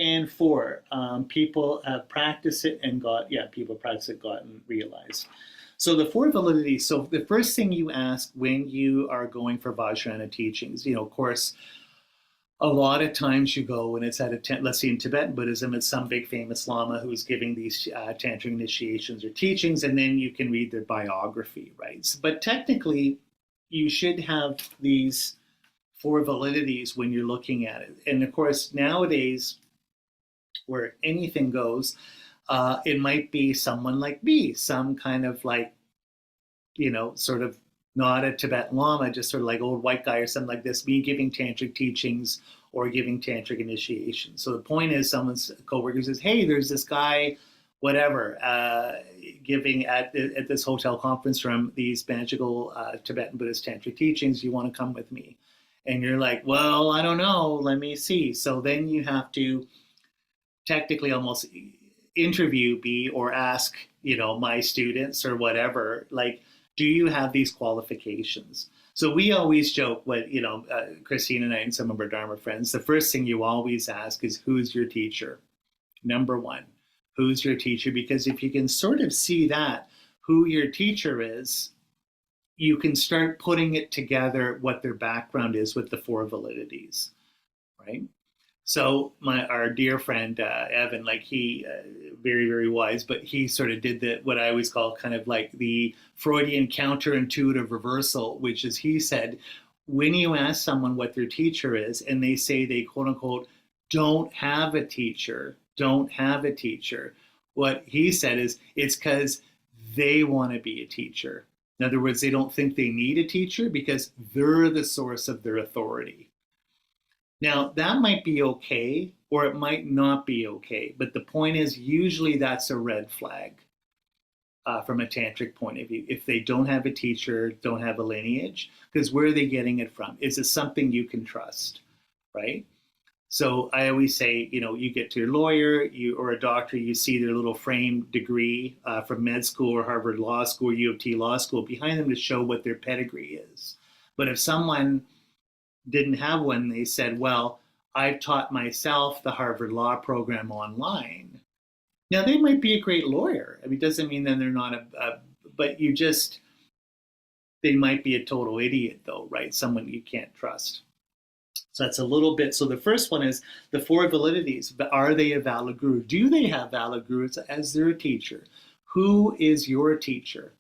and 4, people have practiced it and people practice it, gotten realized. So the 4 validities, so the first thing you ask when you are going for Vajrayana teachings, of course, a lot of times you go and it's at let's see in Tibetan Buddhism, it's some big famous Lama who's giving these tantric initiations or teachings, and then you can read their biography, right? But technically, you should have these 4 validities when you're looking at it. And of course, nowadays, where anything goes, it might be someone like me, some kind of like, sort of not a Tibetan Lama, just sort of like old white guy or something like this, me giving tantric teachings or giving tantric initiation. So the point is, someone's coworker says, hey, there's this guy, whatever, giving at this hotel conference room these magical Tibetan Buddhist tantric teachings. You want to come with me? And you're like, well, I don't know, let me see. So then you have to technically almost interview me or ask, my students or whatever, like, do you have these qualifications? So we always joke, Christine and I and some of our Dharma friends, the first thing you always ask is, who's your teacher? Number 1, who's your teacher? Because if you can sort of see that, who your teacher is, you can start putting it together what their background is with the 4 validities, right? So our dear friend Evan, like he very, very wise, but he sort of did what I always call kind of like the Freudian counterintuitive reversal, which is, he said, when you ask someone what their teacher is and they say they quote unquote don't have a teacher, what he said is it's because they want to be a teacher. In other words, they don't think they need a teacher because they're the source of their authority. Now, that might be okay, or it might not be okay. But the point is, usually that's a red flag from a tantric point of view. If they don't have a teacher, don't have a lineage, because where are they getting it from? Is it something you can trust, right? So I always say, you get to your lawyer or a doctor, you see their little frame degree from med school or Harvard Law School or U of T Law School behind them to show what their pedigree is. But if someone didn't have one, they said, well, I've taught myself the Harvard Law program online. Now, they might be a great lawyer. I mean, it doesn't mean that they're not but they might be a total idiot though, right? Someone you can't trust. So that's a little bit. So the first one is the 4 validities. Are they a valid guru? Do they have valid gurus as their teacher? Who is your teacher,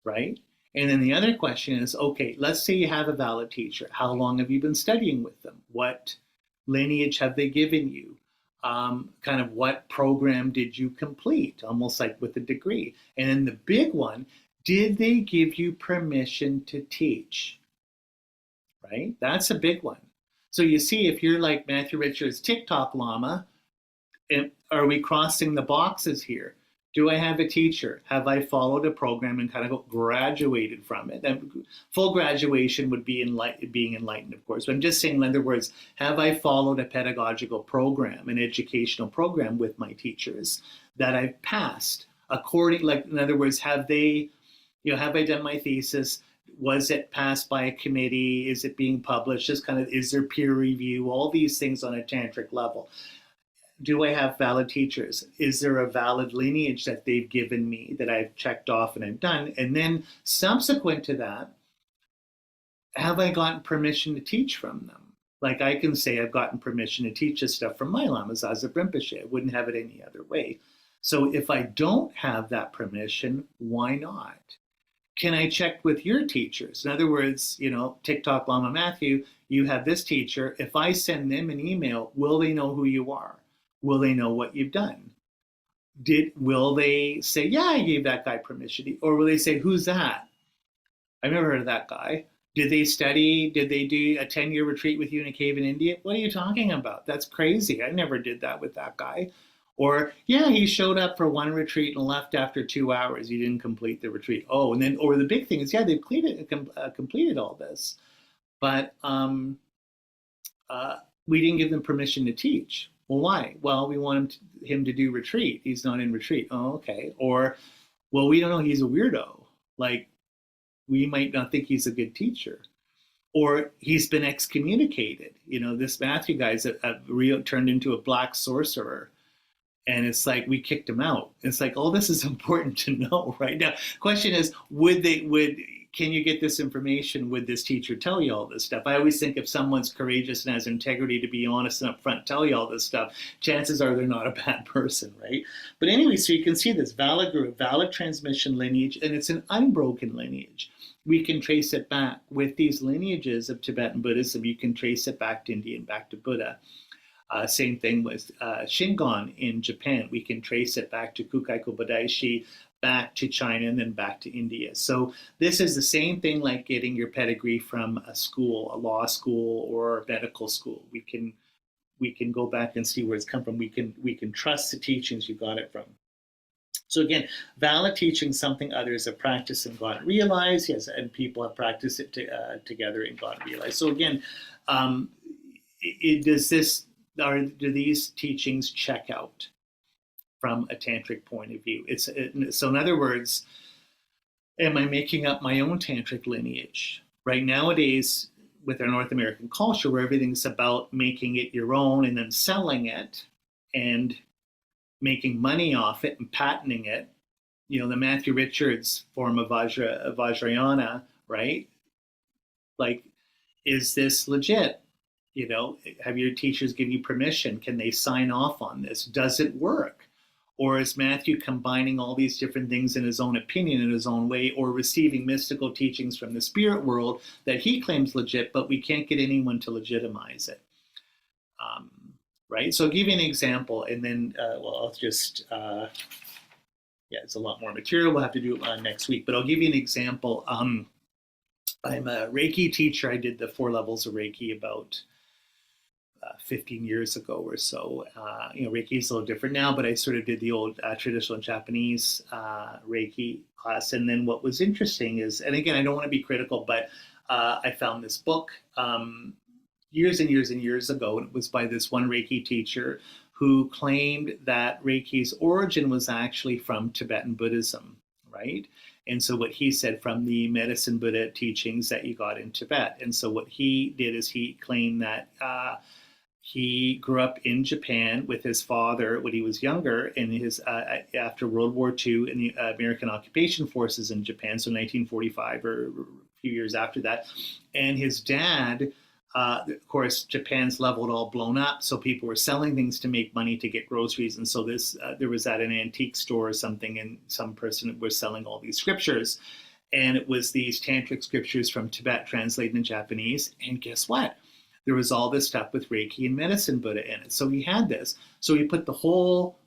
right? And then the other question is, okay, let's say you have a valid teacher. How long have you been studying with them? What lineage have they given you? Kind of what program did you complete? Almost like with a degree. And then the big one, did they give you permission to teach? Right? That's a big one. So you see, if you're like Matthew Richards' TikTok Lama, are we crossing the boxes here? Do I have a teacher? Have I followed a program and kind of graduated from it? And full graduation would be being enlightened, of course. But I'm just saying, in other words, have I followed a pedagogical program, an educational program with my teachers that I've passed? According, like, in other words, have they, have I done my thesis? Was it passed by a committee? Is it being published? Just kind of, is there peer review? All these things on a tantric level. Do I have valid teachers? Is there a valid lineage that they've given me that I've checked off and I've done? And then subsequent to that, have I gotten permission to teach from them? Like I can say I've gotten permission to teach this stuff from my Lama Zaza Rinpoche. I wouldn't have it any other way. So if I don't have that permission, why not? Can I check with your teachers? In other words, TikTok Lama Matthew, you have this teacher. If I send them an email, will they know who you are? Will they know what you've done? Will they say, yeah, I gave that guy permission? Or will they say, who's that? I've never heard of that guy. Did they study? Did they do a 10-year retreat with you in a cave in India? What are you talking about? That's crazy. I never did that with that guy. Or, yeah, he showed up for one retreat and left after 2 hours. He didn't complete the retreat. Oh, and then, or the big thing is, yeah, they completed all this. But we didn't give them permission to teach. Well, why? Well, we want him to do retreat. He's not in retreat. Oh, okay. Or, well, we don't know. He's a weirdo. Like, we might not think he's a good teacher. Or he's been excommunicated. This Matthew guy's turned into a black sorcerer. And it's like, we kicked him out. It's like, oh, this is important to know right now. Question is, can you get this information? Would this teacher tell you all this stuff? I always think if someone's courageous and has integrity to be honest and upfront, tell you all this stuff, chances are they're not a bad person, right? But anyway, so you can see this valid group, valid transmission lineage, and it's an unbroken lineage. We can trace it back with these lineages of Tibetan Buddhism. You can trace it back to India and back to Buddha. Same thing with Shingon in Japan. We can trace it back to Kukai Kobodaishi, back to China, and then back to India. So this is the same thing like getting your pedigree from a school, a law school or a medical school. We can go back and see where it's come from. We can trust the teachings you got it from. So again, valid teaching, something others have practiced and got realized, yes, and people have practiced it together and got realized. So again, do these teachings check out from a tantric point of view? So in other words, am I making up my own tantric lineage? Right nowadays, with our North American culture, where everything's about making it your own and then selling it and making money off it and patenting it, the Matthew Richards form of Vajrayana, right? Like, is this legit? Have your teachers give you permission? Can they sign off on this? Does it work? Or is Matthew combining all these different things in his own opinion, in his own way, or receiving mystical teachings from the spirit world that he claims legit, but we can't get anyone to legitimize it? Right? So I'll give you an example, and then, I'll just, it's a lot more material. We'll have to do it next week, but I'll give you an example. I'm a Reiki teacher. I did the 4 levels of Reiki about 15 years ago or so. Reiki is a little different now, but I sort of did the old traditional Japanese Reiki class. And then what was interesting is, and again, I don't want to be critical, but I found this book years and years and years ago, and it was by this one Reiki teacher who claimed that Reiki's origin was actually from Tibetan Buddhism, right? And so what he said, from the medicine Buddha teachings that you got in Tibet. And so what he did is he claimed that he grew up in Japan with his father when he was younger, and after World War II in the American occupation forces in Japan, so 1945 or a few years after that. And his dad, of course, Japan's leveled all blown up, so people were selling things to make money to get groceries. And so there was at an antique store or something, and some person was selling all these scriptures. And it was these tantric scriptures from Tibet translated in Japanese. And guess what? There was all this stuff with Reiki and Medicine Buddha in it. So he had this. So he put the whole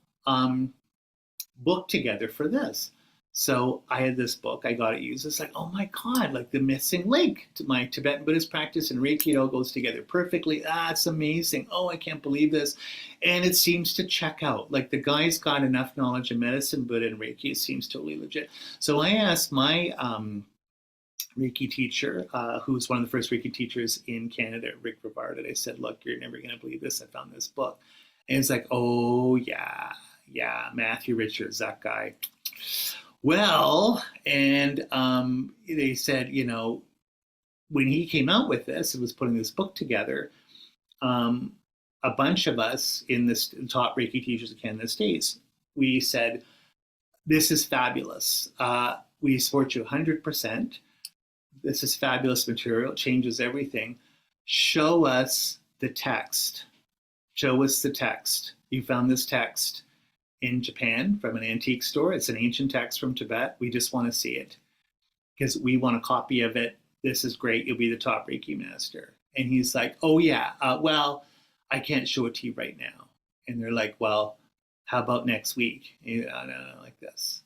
book together for this. So I had this book. I got it used. It's like, oh my God, like the missing link to my Tibetan Buddhist practice and Reiki. It all goes together perfectly. It's amazing. Oh, I can't believe this. And it seems to check out. Like the guy's got enough knowledge of Medicine Buddha and Reiki. It seems totally legit. So I asked my Reiki teacher, who's one of the first Reiki teachers in Canada, Rick Rivard, I said, look, you're never going to believe this. I found this book. And it's like, oh, yeah, Matthew Richards, that guy. Well, and they said, when he came out with this and was putting this book together, a bunch of us in this top Reiki teachers in Canada States, we said, this is fabulous. We support you 100%. This is fabulous material. It changes everything. Show us the text. Show us the text. You found this text in Japan from an antique store. It's an ancient text from Tibet. We just want to see it because we want a copy of it. This is great. You'll be the top Reiki master. And he's like, oh yeah, well, I can't show it to you right now. And they're like, well, how about next week? No, like this.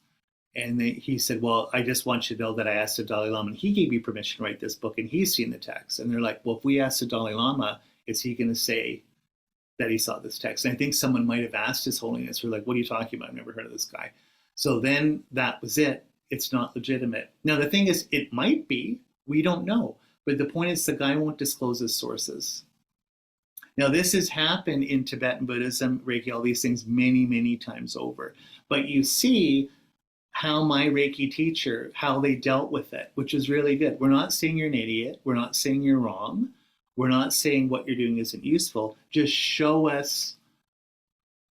And he said, well, I just want you to know that I asked the Dalai Lama and he gave me permission to write this book and he's seen the text. And they're like, well, if we ask the Dalai Lama, is he going to say that he saw this text? And I think someone might have asked His Holiness, we're like, what are you talking about? I've never heard of this guy. So then that was it. It's not legitimate. Now, the thing is, it might be, we don't know. But the point is the guy won't disclose his sources. Now, this has happened in Tibetan Buddhism, Reiki, all these things many, many times over. But you see how my Reiki teacher, how they dealt with it, which is really good. We're not saying you're an idiot. We're not saying you're wrong. We're not saying what you're doing isn't useful. Just show us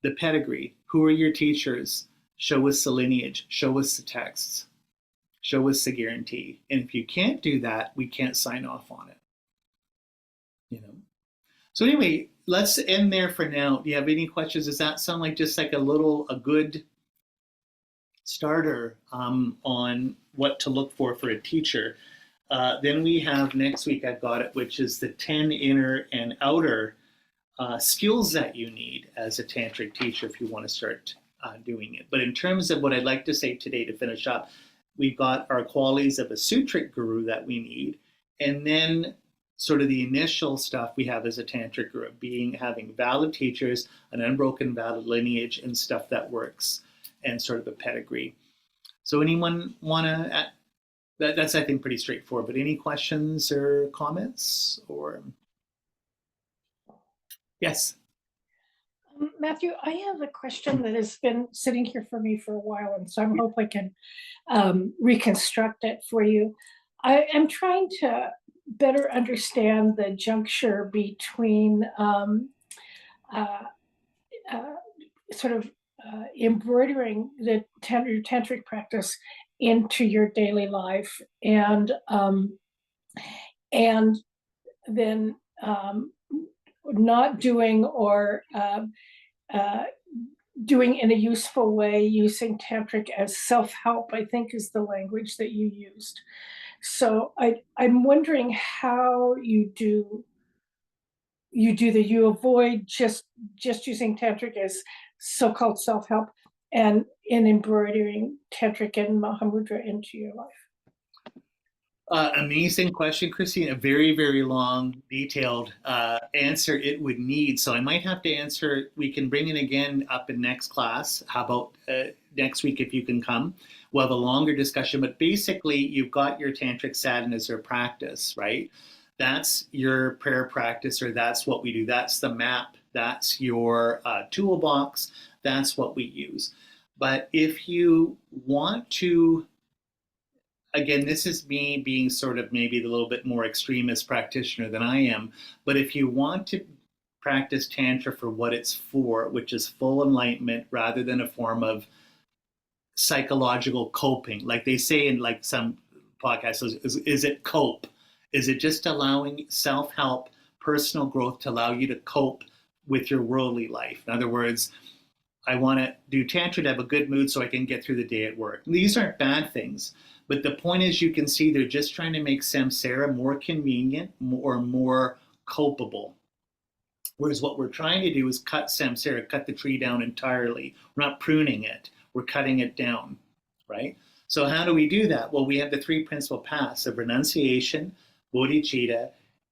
the pedigree. Who are your teachers? Show us the lineage. Show us the texts. Show us the guarantee. And if you can't do that, we can't sign off on it. So anyway, let's end there for now. Do you have any questions? Does that sound like just like a good starter on what to look for a teacher? Then we have next week, I've got it, which is the 10 inner and outer skills that you need as a tantric teacher if you want to start doing it. But in terms of what I'd like to say today to finish up, we've got our qualities of a Sutric Guru that we need, and then sort of the initial stuff we have as a Tantric Guru, having valid teachers, an unbroken valid lineage, and stuff that works, and sort of a pedigree. So anyone want to, that's I think pretty straightforward, but any questions or comments or? Yes. Matthew, I have a question that has been sitting here for me for a while, and so I hope I can reconstruct it for you. I am trying to better understand the juncture between embroidering the tantric practice into your daily life, and then not doing or doing in a useful way, using tantric as self-help, I think is the language that you used. So I'm wondering how you avoid just using tantric as so-called self-help and in embroidering tantric and Mahamudra into your life. Amazing question, Christine. A very, very long, detailed answer it would need. So I might have to answer. We can bring it again up in next class. How about next week if you can come? We'll have a longer discussion. But basically, you've got your tantric sadhanas or practice, right? That's your prayer practice, or that's what we do. That's the map. That's your toolbox. That's what we use. But if you want to, again, this is me being sort of maybe a little bit more extremist practitioner than I am, but if you want to practice Tantra for what it's for, which is full enlightenment rather than a form of psychological coping, like they say in like some podcasts, is it cope? Is it just allowing self-help, personal growth to allow you to cope with your worldly life? In other words, I want to do Tantra to have a good mood so I can get through the day at work. These aren't bad things, but the point is, you can see they're just trying to make samsara more convenient or more copable. Whereas what we're trying to do is cut samsara, cut the tree down entirely. We're not pruning it, we're cutting it down, right? So how do we do that? Well, we have the three principal paths of renunciation, bodhicitta,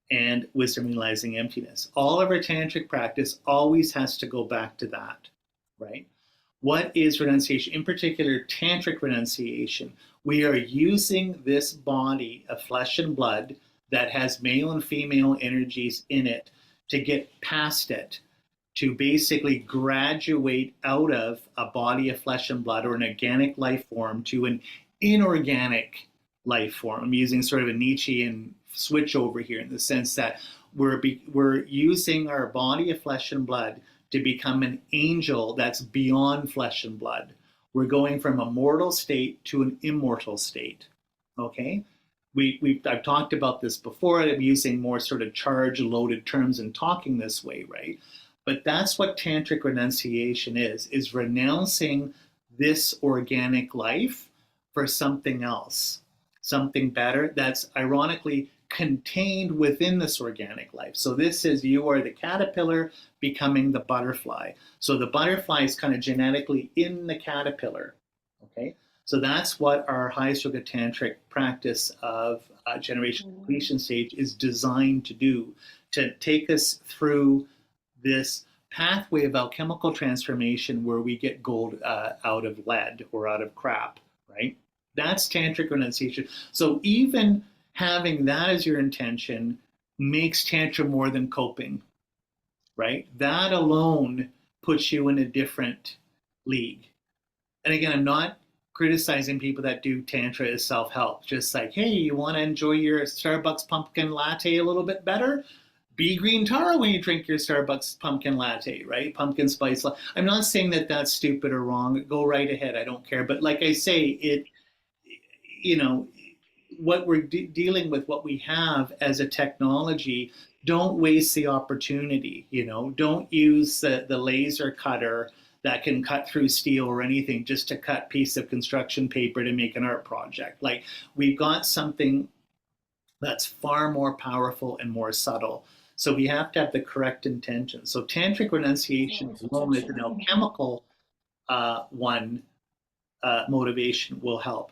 and wisdom realizing emptiness. All of our tantric practice always has to go back to that, right? What is renunciation? In particular, tantric renunciation. We are using this body of flesh and blood that has male and female energies in it to get past it, to basically graduate out of a body of flesh and blood or an organic life form to an inorganic life form. I'm using sort of a Nietzschean switch over here in the sense that we're using our body of flesh and blood to become an angel that's beyond flesh and blood. We're going from a mortal state to an immortal state, okay? I've talked about this before. I'm using more sort of charge-loaded terms and talking this way, right? But that's what tantric renunciation is renouncing this organic life for something else, something better that's ironically contained within this organic life. So this is, you are the caterpillar becoming the butterfly. So the butterfly is kind of genetically in the caterpillar, okay? So that's what our highest yoga tantric practice of generation completion stage is designed to do, to take us through this pathway of alchemical transformation where we get gold out of lead or out of crap, right? That's tantric renunciation. So even having that as your intention makes Tantra more than coping, right? That alone puts you in a different league. And again, I'm not criticizing people that do Tantra as self-help. Just like, hey, you want to enjoy your Starbucks pumpkin latte a little bit better? Be green taro when you drink your Starbucks pumpkin latte, right? Pumpkin spice latte. I'm not saying that that's stupid or wrong. Go right ahead. I don't care. But like I say, what we're dealing with, what we have as a technology, don't waste the opportunity. Don't use the laser cutter that can cut through steel or anything just to cut a piece of construction paper to make an art project. Like, we've got something that's far more powerful and more subtle. So we have to have the correct intention. So tantric renunciation alone is an alchemical motivation will help.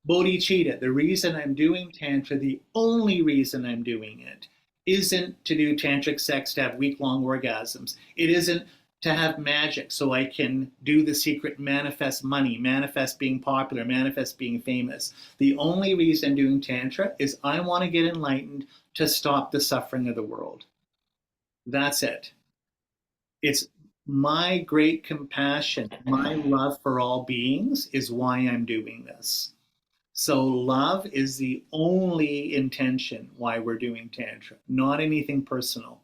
Bodhicitta, the reason I'm doing Tantra, the only reason I'm doing it, isn't to do tantric sex to have week-long orgasms. It isn't to have magic so I can do the secret, manifest money, manifest being popular, manifest being famous. The only reason I'm doing Tantra is I want to get enlightened to stop the suffering of the world. That's it. It's my great compassion, my love for all beings is why I'm doing this. So love is the only intention why we're doing Tantra, not anything personal.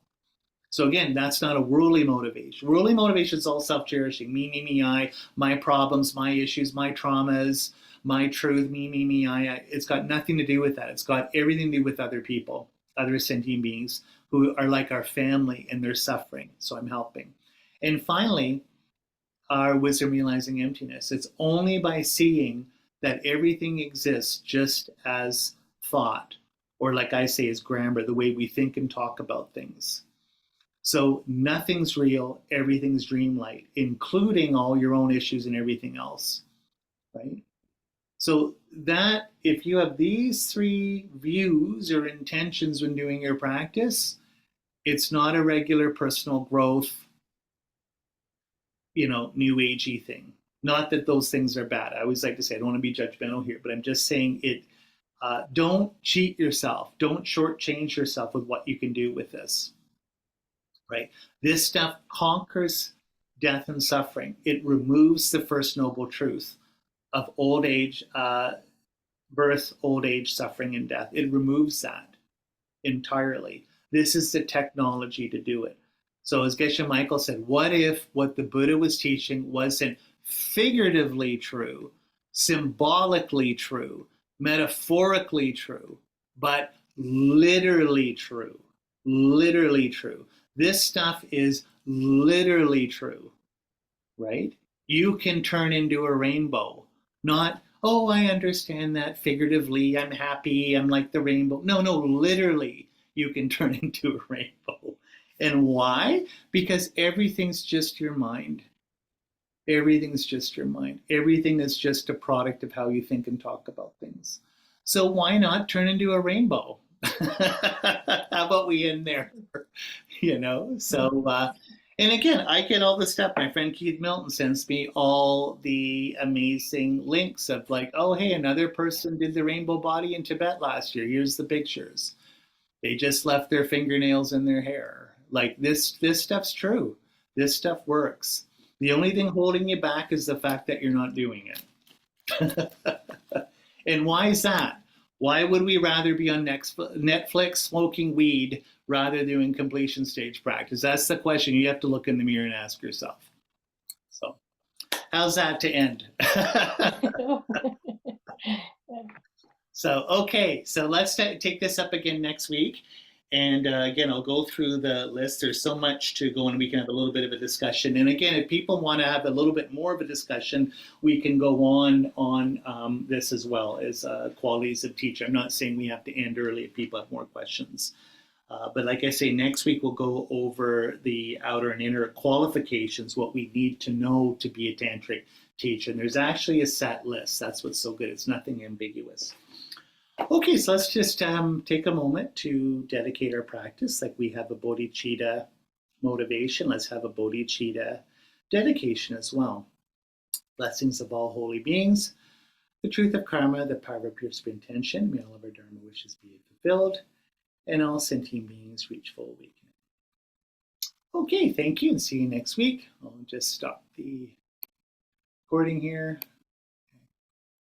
So again, that's not a worldly motivation. Worldly motivation is all self-cherishing. Me, I, my problems, my issues, my traumas, my truth, me, I. It's got nothing to do with that. It's got everything to do with other people, other sentient beings who are like our family and they're suffering. So I'm helping. And finally, our wisdom realizing emptiness. It's only by seeing that everything exists just as thought, or like I say, as grammar, the way we think and talk about things. So nothing's real, everything's dreamlight, including all your own issues and everything else, right? So that, if you have these three views or intentions when doing your practice, it's not a regular personal growth, new agey thing. Not that those things are bad. I always like to say, I don't want to be judgmental here, but I'm just saying it. Don't cheat yourself. Don't shortchange yourself with what you can do with this. Right? This stuff conquers death and suffering. It removes the first noble truth of old age, birth, old age, suffering, and death. It removes that entirely. This is the technology to do it. So as Geshe Michael said, what if what the Buddha was teaching wasn't figuratively true, symbolically true, metaphorically true, but literally true? Literally true. This stuff is literally true, right? You can turn into a rainbow, not, oh, I understand that figuratively, I'm happy, I'm like the rainbow. No, no, literally, you can turn into a rainbow. And why? Because everything's just your mind. Everything's just your mind. Everything is just a product of how you think and talk about things. So why not turn into a rainbow? How about we end there? You know, so and again, I get all the stuff. My friend Keith Milton sends me all the amazing links of like, oh hey, another person did the rainbow body in Tibet last year. Here's the pictures. They just left their fingernails in their hair. Like this stuff's true. This stuff works. The only thing holding you back is the fact that you're not doing it. And why is that? Why would we rather be on Netflix smoking weed rather than doing completion stage practice? That's the question you have to look in the mirror and ask yourself. So, how's that to end? So, okay, so let's take this up again next week. And again, I'll go through the list. There's so much to go, and we can have a little bit of a discussion. And again, if people want to have a little bit more of a discussion, we can go on this as well as qualities of teacher. I'm not saying we have to end early if people have more questions. But like I say, next week we'll go over the outer and inner qualifications, what we need to know to be a tantric teacher. And there's actually a set list. That's what's so good. It's nothing ambiguous. Okay, so let's just take a moment to dedicate our practice. Like we have a bodhicitta motivation, let's have a bodhicitta dedication as well. Blessings of all holy beings, the truth of karma, the power of pure spiritual intention, may all of our dharma wishes be fulfilled, and all sentient beings reach full awakening. Okay, thank you, and see you next week. I'll just stop the recording here.